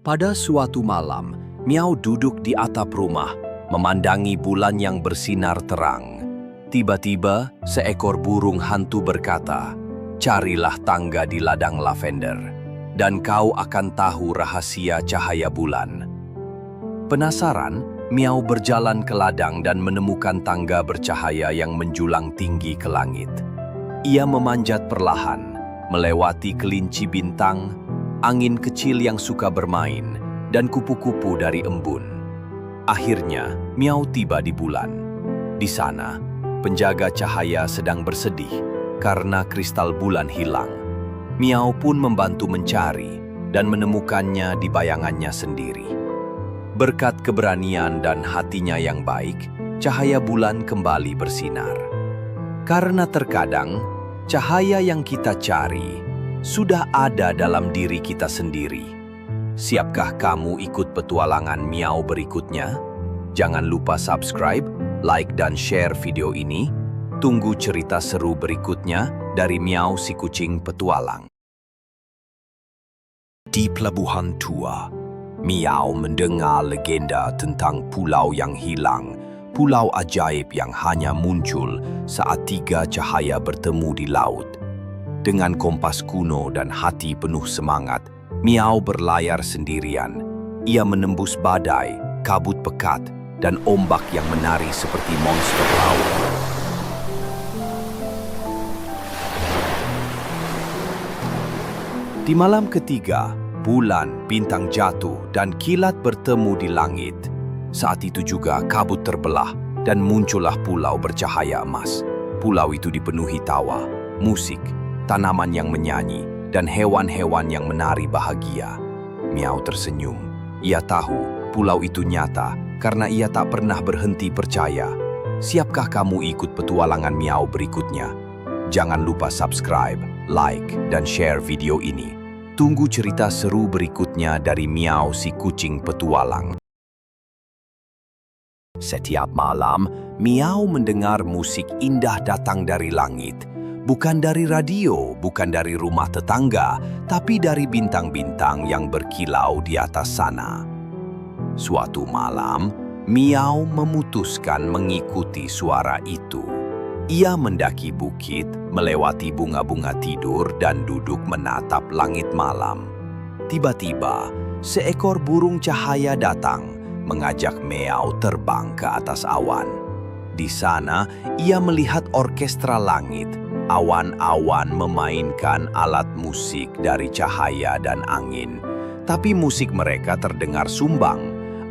Pada suatu malam, Miao duduk di atap rumah, memandangi bulan yang bersinar terang. Tiba-tiba, seekor burung hantu berkata, "Carilah tangga di ladang lavender, dan kau akan tahu rahasia cahaya bulan." Penasaran, Miao berjalan ke ladang dan menemukan tangga bercahaya yang menjulang tinggi ke langit. Ia memanjat perlahan, melewati kelinci bintang, angin kecil yang suka bermain, dan kupu-kupu dari embun. Akhirnya, Miao tiba di bulan. Di sana, penjaga cahaya sedang bersedih karena kristal bulan hilang. Miao pun membantu mencari dan menemukannya di bayangannya sendiri. Berkat keberanian dan hatinya yang baik, cahaya bulan kembali bersinar. Karena terkadang, cahaya yang kita cari sudah ada dalam diri kita sendiri. Siapkah kamu ikut petualangan Miao berikutnya? Jangan lupa subscribe, like, dan share video ini. Tunggu cerita seru berikutnya dari Miao si kucing petualang. Di pelabuhan tua, Miao mendengar legenda tentang pulau yang hilang, pulau ajaib yang hanya muncul saat tiga cahaya bertemu di laut. Dengan kompas kuno dan hati penuh semangat, Miao berlayar sendirian. Ia menembus badai, kabut pekat, dan ombak yang menari seperti monster laut. Di malam ketiga, bulan, bintang jatuh, dan kilat bertemu di langit. Saat itu juga kabut terbelah dan muncullah pulau bercahaya emas. Pulau itu dipenuhi tawa, musik, tanaman yang menyanyi, dan hewan-hewan yang menari bahagia. Miao tersenyum. Ia tahu pulau itu nyata karena ia tak pernah berhenti percaya. Siapkah kamu ikut petualangan Miao berikutnya? Jangan lupa subscribe, like, dan share video ini. Tunggu cerita seru berikutnya dari Miao si kucing petualang. Setiap malam, Miao mendengar musik indah datang dari langit. Bukan dari radio, bukan dari rumah tetangga, tapi dari bintang-bintang yang berkilau di atas sana. Suatu malam, Miao memutuskan mengikuti suara itu. Ia mendaki bukit, melewati bunga-bunga tidur, dan duduk menatap langit malam. Tiba-tiba, seekor burung cahaya datang, mengajak Miao terbang ke atas awan. Di sana, ia melihat orkestra langit. Awan-awan memainkan alat musik dari cahaya dan angin. Tapi musik mereka terdengar sumbang.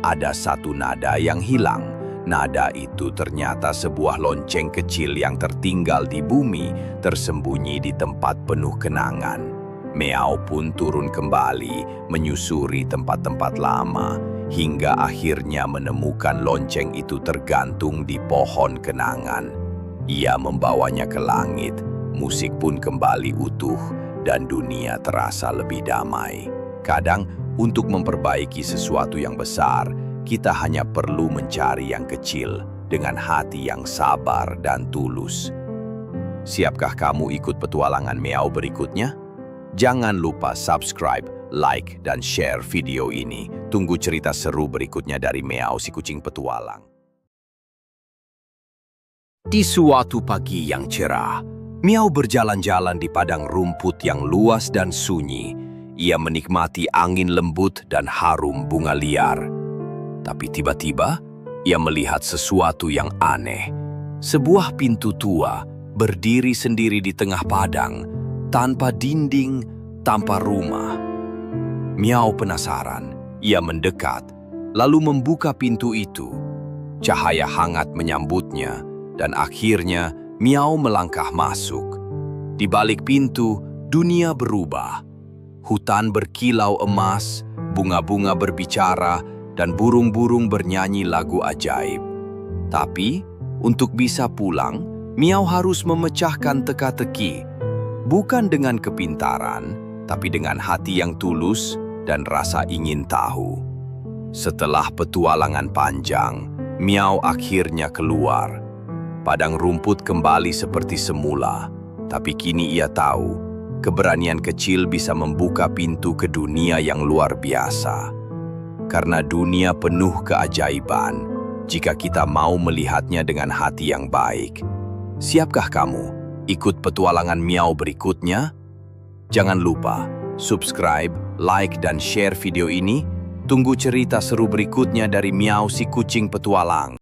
Ada satu nada yang hilang. Nada itu ternyata sebuah lonceng kecil yang tertinggal di bumi, tersembunyi di tempat penuh kenangan. Miao pun turun kembali, menyusuri tempat-tempat lama, hingga akhirnya menemukan lonceng itu tergantung di pohon kenangan. Ia membawanya ke langit, musik pun kembali utuh, dan dunia terasa lebih damai. Kadang, untuk memperbaiki sesuatu yang besar, kita hanya perlu mencari yang kecil dengan hati yang sabar dan tulus. Siapkah kamu ikut petualangan Miao berikutnya? Jangan lupa subscribe, like, dan share video ini. Tunggu cerita seru berikutnya dari Miao si kucing petualang. Di suatu pagi yang cerah, Miao berjalan-jalan di padang rumput yang luas dan sunyi. Ia menikmati angin lembut dan harum bunga liar. Tapi tiba-tiba, ia melihat sesuatu yang aneh. Sebuah pintu tua berdiri sendiri di tengah padang, tanpa dinding, tanpa rumah. Miao penasaran. Ia mendekat, lalu membuka pintu itu. Cahaya hangat menyambutnya, dan akhirnya Miao melangkah masuk. Di balik pintu, dunia berubah. Hutan berkilau emas, bunga-bunga berbicara, dan burung-burung bernyanyi lagu ajaib. Tapi, untuk bisa pulang, Miao harus memecahkan teka-teki. Bukan dengan kepintaran, tapi dengan hati yang tulus dan rasa ingin tahu. Setelah petualangan panjang, Miao akhirnya keluar. Padang rumput kembali seperti semula, tapi kini ia tahu, keberanian kecil bisa membuka pintu ke dunia yang luar biasa. karena dunia penuh keajaiban jika kita mau melihatnya dengan hati yang baik. Siapkah kamu ikut petualangan Miao berikutnya? Jangan lupa subscribe, like, dan share video ini. Tunggu cerita seru berikutnya dari Miao si kucing petualang.